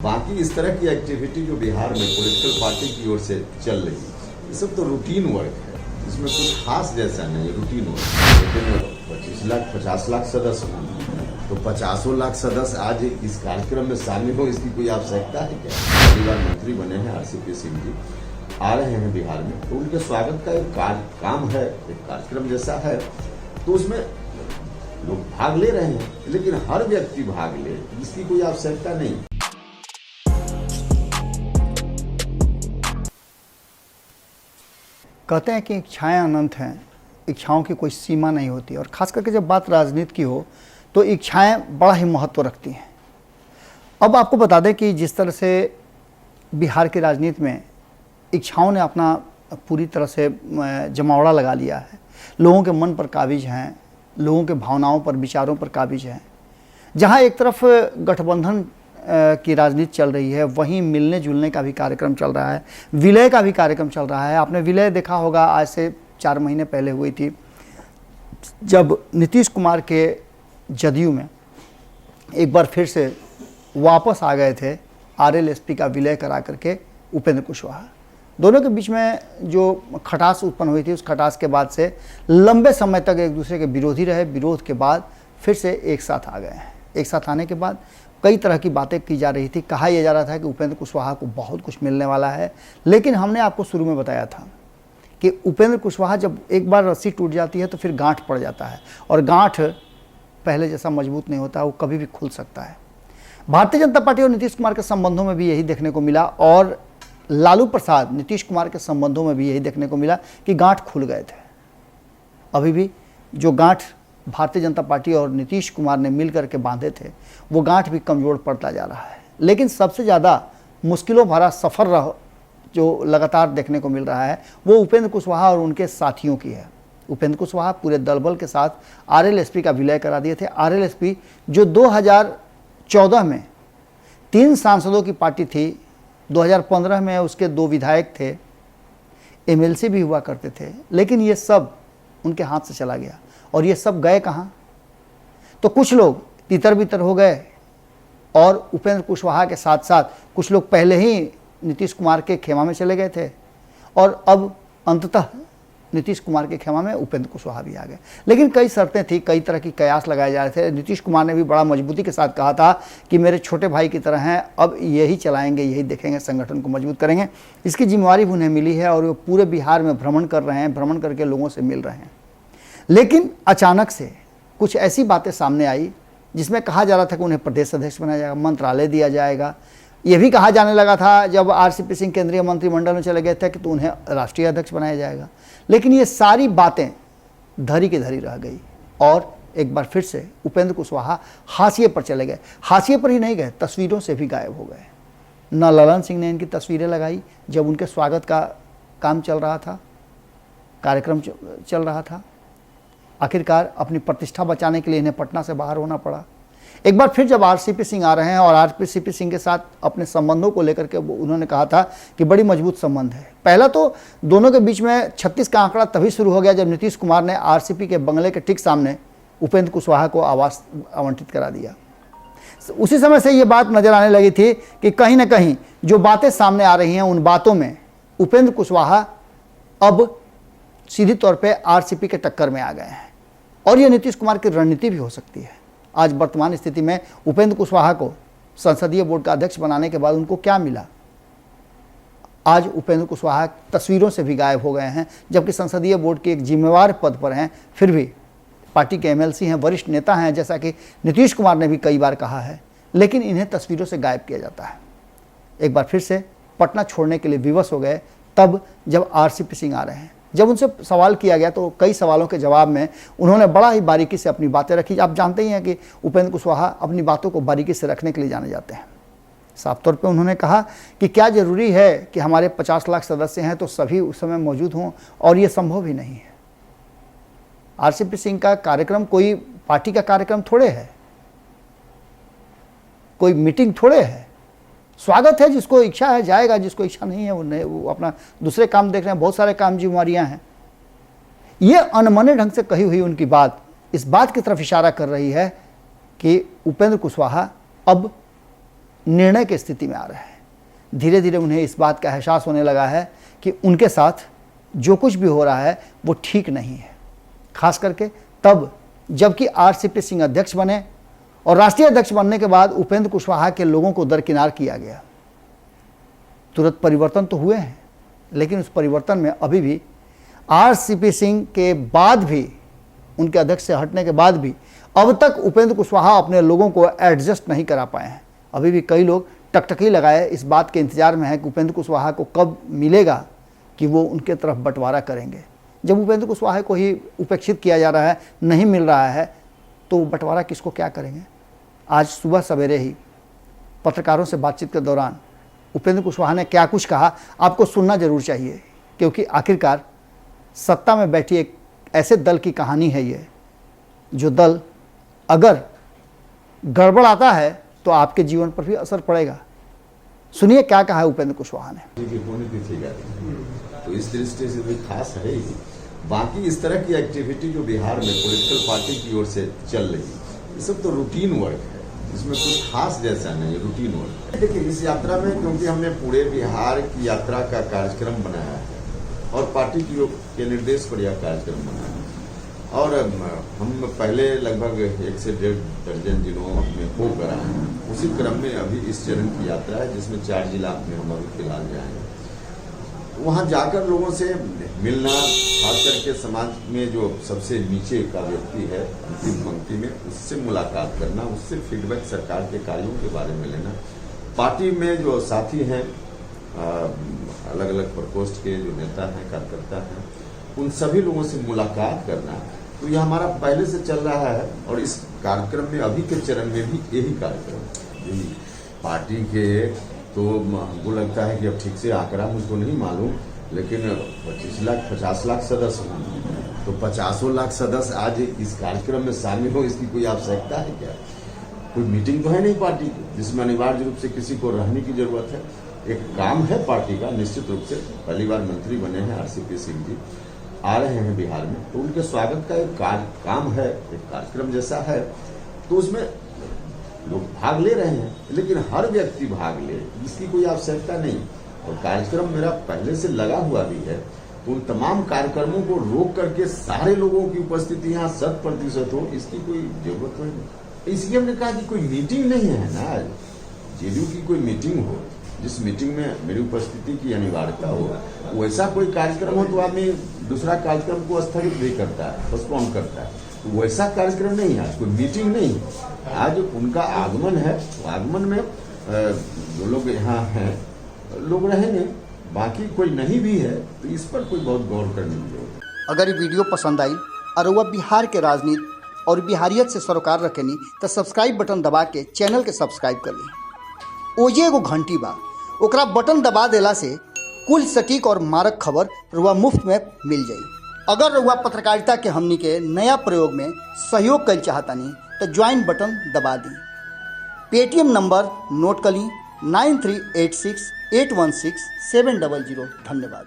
बाकी इस तरह की एक्टिविटी जो बिहार में पॉलिटिकल पार्टी की ओर से चल रही है, ये सब तो रूटीन वर्क है, इसमें कुछ खास जैसा नहीं, रूटीन वर्क। लेकिन 25 लाख 50 लाख सदस्य हैं, तो 50 लाख सदस्य आज इस कार्यक्रम में शामिल हो, इसकी कोई आवश्यकता है क्या? पहली बार मंत्री बने हैं RCP सिंह जी, आ रहे हैं बिहार में, तो उनके स्वागत का एक काम है, एक कार्यक्रम जैसा है, तो उसमें लोग भाग ले रहे हैं, लेकिन हर व्यक्ति भाग ले, इसकी कोई आवश्यकता नहीं। कहते हैं कि इच्छाएं अनंत हैं, इच्छाओं की कोई सीमा नहीं होती, और ख़ास करके जब बात राजनीति की हो तो इच्छाएं बड़ा ही महत्व रखती हैं। अब आपको बता दें कि जिस तरह से बिहार की राजनीति में इच्छाओं ने अपना पूरी तरह से जमावड़ा लगा लिया है, लोगों के मन पर काबिज हैं, लोगों के भावनाओं पर, विचारों पर काबिज हैं। जहाँ एक तरफ गठबंधन की राजनीति चल रही है, वहीं मिलने जुलने का भी कार्यक्रम चल रहा है, विलय का भी कार्यक्रम चल रहा है। आपने विलय देखा होगा, आज से 4 महीने पहले हुई थी, जब नीतीश कुमार के जदयू में एक बार फिर से वापस आ गए थे RLSP का विलय करा करके उपेंद्र कुशवाहा। दोनों के बीच में जो खटास उत्पन्न हुई थी, उस खटास के बाद से लंबे समय तक एक दूसरे के विरोधी रहे। विरोध के बाद फिर से एक साथ आ गए हैं। एक साथ आने के बाद कई तरह की बातें की जा रही थी। कहा यह जा रहा था कि उपेंद्र कुशवाहा को बहुत कुछ मिलने वाला है, लेकिन हमने आपको शुरू में बताया था कि उपेंद्र कुशवाहा जब एक बार रस्सी टूट जाती है तो फिर गांठ पड़ जाता है, और गांठ पहले जैसा मजबूत नहीं होता, वो कभी भी खुल सकता है। भारतीय जनता पार्टी और नीतीश कुमार के संबंधों में भी यही देखने को मिला, और लालू प्रसाद नीतीश कुमार के संबंधों में भी यही देखने को मिला कि गांठ खुल गए थे। अभी भी जो गांठ भारतीय जनता पार्टी और नीतीश कुमार ने मिल करके बांधे थे, वो गांठ भी कमज़ोर पड़ता जा रहा है। लेकिन सबसे ज़्यादा मुश्किलों भरा सफ़र जो लगातार देखने को मिल रहा है, वो उपेंद्र कुशवाहा और उनके साथियों की है। उपेंद्र कुशवाहा पूरे दलबल के साथ RLSP का विलय करा दिए थे। RLSP जो 2014 में 3 सांसदों की पार्टी थी, 2015 में उसके 2 विधायक थे, MLC भी हुआ करते थे, लेकिन ये सब उनके हाथ से चला गया। और ये सब गए कहाँ? तो कुछ लोग तितर बितर हो गए, और उपेंद्र कुशवाहा के साथ साथ कुछ लोग पहले ही नीतीश कुमार के खेमा में चले गए थे, और अब अंततः नीतीश कुमार के खेमा में उपेंद्र कुशवाहा भी आ गए। लेकिन कई शर्तें थी, कई तरह की कयास लगाए जा रहे थे। नीतीश कुमार ने भी बड़ा मजबूती के साथ कहा था कि मेरे छोटे भाई की तरह हैं, अब यही चलाएंगे, यही देखेंगे, संगठन को मजबूत करेंगे। इसकी जिम्मेवारी भी उन्हें मिली है, और वो पूरे बिहार में भ्रमण कर रहे हैं, भ्रमण करके लोगों से मिल रहे हैं। लेकिन अचानक से कुछ ऐसी बातें सामने आई जिसमें कहा जा रहा था कि उन्हें प्रदेश अध्यक्ष बनाया जाएगा, मंत्रालय दिया जाएगा। यह भी कहा जाने लगा था जब RCP सिंह केंद्रीय मंत्रिमंडल में चले गए थे कि तो उन्हें राष्ट्रीय अध्यक्ष बनाया जाएगा। लेकिन ये सारी बातें धरी की धरी रह गई, और एक बार फिर से उपेंद्र कुशवाहा हाशिए पर चले गए। हाशिए पर ही नहीं गए, तस्वीरों से भी गायब हो गए। न ललन सिंह ने इनकी तस्वीरें लगाई जब उनके स्वागत का काम चल रहा था, कार्यक्रम चल रहा था। आखिरकार अपनी प्रतिष्ठा बचाने के लिए इन्हें पटना से बाहर होना पड़ा। एक बार फिर जब RCP सिंह आ रहे हैं, और RCP सिंह के साथ अपने संबंधों को लेकर के उन्होंने कहा था कि बड़ी मजबूत संबंध है। पहला तो दोनों के बीच में 36 का आंकड़ा तभी शुरू हो गया जब नीतीश कुमार ने RCP के बंगले के ठीक सामने उपेंद्र कुशवाहा को आवास आवंटित करा दिया। उसी समय से ये बात नजर आने लगी थी कि कहीं ना कहीं जो बातें सामने आ रही हैं, उन बातों में उपेंद्र कुशवाहा अब सीधी तौर पर RCP के टक्कर में आ गए हैं, और यह नीतीश कुमार की रणनीति भी हो सकती है। आज वर्तमान स्थिति में उपेंद्र कुशवाहा को संसदीय बोर्ड का अध्यक्ष बनाने के बाद उनको क्या मिला? आज उपेंद्र कुशवाहा तस्वीरों से भी गायब हो गए हैं, जबकि संसदीय बोर्ड के एक जिम्मेवार पद पर हैं। फिर भी पार्टी के MLC हैं, वरिष्ठ नेता हैं, जैसा कि नीतीश कुमार ने भी कई बार कहा है, लेकिन इन्हें तस्वीरों से गायब किया जाता है। एक बार फिर से पटना छोड़ने के लिए विवश हो गए तब जब RCP सिंह आ रहे हैं। जब उनसे सवाल किया गया तो कई सवालों के जवाब में उन्होंने बड़ा ही बारीकी से अपनी बातें रखी। आप जानते ही हैं कि उपेंद्र कुशवाहा अपनी बातों को बारीकी से रखने के लिए जाने जाते हैं। साफ तौर पे उन्होंने कहा कि क्या ज़रूरी है कि हमारे 50 लाख सदस्य हैं तो सभी उस समय मौजूद हों, और ये संभव ही नहीं है। RCP सिंह का कार्यक्रम कोई पार्टी का कार्यक्रम थोड़े है, कोई मीटिंग थोड़े है। स्वागत है, जिसको इच्छा है जाएगा, जिसको इच्छा नहीं है वो अपना दूसरे काम देख रहे हैं। बहुत सारे काम जिम्मेवारियां हैं। ये अनमने ढंग से कही हुई उनकी बात इस बात की तरफ इशारा कर रही है कि उपेंद्र कुशवाहा अब निर्णय की स्थिति में आ रहे हैं। धीरे धीरे उन्हें इस बात का एहसास होने लगा है कि उनके साथ जो कुछ भी हो रहा है वो ठीक नहीं है। खास करके तब जबकि आरसीपी सिंह अध्यक्ष बने और राष्ट्रीय अध्यक्ष बनने के बाद उपेंद्र कुशवाहा के लोगों को दरकिनार किया गया। तुरंत परिवर्तन तो हुए हैं, लेकिन उस परिवर्तन में अभी भी आरसीपी सिंह के बाद भी, उनके अध्यक्ष से हटने के बाद भी अब तक उपेंद्र कुशवाहा अपने लोगों को एडजस्ट नहीं करा पाए हैं। अभी भी कई लोग टकटकी लगाए इस बात के इंतजार में है कि उपेंद्र कुशवाहा को कब मिलेगा कि वो उनके तरफ बंटवारा करेंगे। जब उपेंद्र कुशवाहा को ही उपेक्षित किया जा रहा है, नहीं मिल रहा है, तो बंटवारा किसको क्या करेंगे। आज सुबह सवेरे ही पत्रकारों से बातचीत के दौरान उपेंद्र कुशवाहा ने क्या कुछ कहा, आपको सुनना जरूर चाहिए, क्योंकि आखिरकार सत्ता में बैठी एक ऐसे दल की कहानी है ये, जो दल अगर गड़बड़ आता है तो आपके जीवन पर भी असर पड़ेगा। सुनिए क्या कहा है उपेंद्र कुशवाहा ने। तो इस दृष्टि से भी खास है ही। बाकी इस तरह की एक्टिविटी जो बिहार में पॉलिटिकल पार्टी की ओर से चल रही है, ये सब तो रूटीन वर्क है, इसमें कुछ खास जैसा नहीं है, रूटीन वर्क है। लेकिन इस यात्रा में क्योंकि हमने पूरे बिहार की यात्रा का कार्यक्रम बनाया है और पार्टी के निर्देश पर यह कार्यक्रम बनाया है, और हम पहले लगभग 1 से 1.5 दर्जन जिलों में होकर आए हैं। उसी क्रम में अभी इस चरण की यात्रा है, जिसमें 4 जिला में हम अभी फिलहाल जाएंगे। वहाँ जाकर लोगों से मिलना, खास करके समाज में जो सबसे नीचे का व्यक्ति है अंतिम पंक्ति में, उससे मुलाकात करना, उससे फीडबैक सरकार के कार्यों के बारे में लेना, पार्टी में जो साथी हैं, अलग अलग प्रकोष्ठ के जो नेता हैं, कार्यकर्ता हैं, उन सभी लोगों से मुलाकात करना। तो यह हमारा पहले से चल रहा है और इस कार्यक्रम में अभी के चरण में भी यही कार्यक्रम पार्टी के, तो हमको लगता है कि अब ठीक से आंकड़ा मुझको नहीं मालूम, लेकिन 25 लाख 50 लाख सदस्य हैं, तो 50 लाख सदस्य आज इस कार्यक्रम में शामिल हो, इसकी कोई आवश्यकता है क्या? कोई मीटिंग तो है नहीं पार्टी की जिसमें अनिवार्य रूप से किसी को रहने की जरूरत है। एक काम है पार्टी का, निश्चित रूप से पहली बार मंत्री बने हैं आरसीपी सिंह जी, आ रहे हैं बिहार में, तो उनके स्वागत का एक काम है, एक कार्यक्रम जैसा है, तो उसमें लोग भाग ले रहे हैं, लेकिन हर व्यक्ति भाग ले इसकी कोई आवश्यकता नहीं। और कार्यक्रम मेरा पहले से लगा हुआ भी है, तो उन तमाम कार्यक्रमों को रोक करके सारे लोगों की उपस्थिति यहाँ 100% हो, इसकी कोई जरूरत नहीं। इसलिए हमने कहा कि कोई मीटिंग नहीं है ना, जेडीयू की कोई मीटिंग हो, जिस मीटिंग में मेरी उपस्थिति की अनिवार्यता हो, वैसा कोई कार्यक्रम हो तो आदमी दूसरा कार्यक्रम को स्थगित भी करता है, पोस्टपोन करता है। तो वैसा कार्यक्रम नहीं है, आज कोई मीटिंग नहीं, आज उनका आगमन है। आगमन में जो लोग यहाँ हैं लोग रहेंगे, बाकी कोई नहीं भी है, तो इस पर कोई बहुत गौर करने की जरूरत है। अगर ये वीडियो पसंद आई और वह बिहार के राजनीति और बिहारियत से सरोकार रखेनी तो सब्सक्राइब बटन दबा के चैनल के सब्सक्राइब कर ली। ओजे एगो घंटी बा, ओकरा बटन दबा देला से कुल सटीक और मारक खबर रुआ मुफ्त में मिल जाई। अगर रुआ पत्रकारिता के हमनी के नया प्रयोग में सहयोग कर चाहतानी तो ज्वाइन बटन दबा दी। पेटीएम नंबर नोट कर ली 9386816700। धन्यवाद।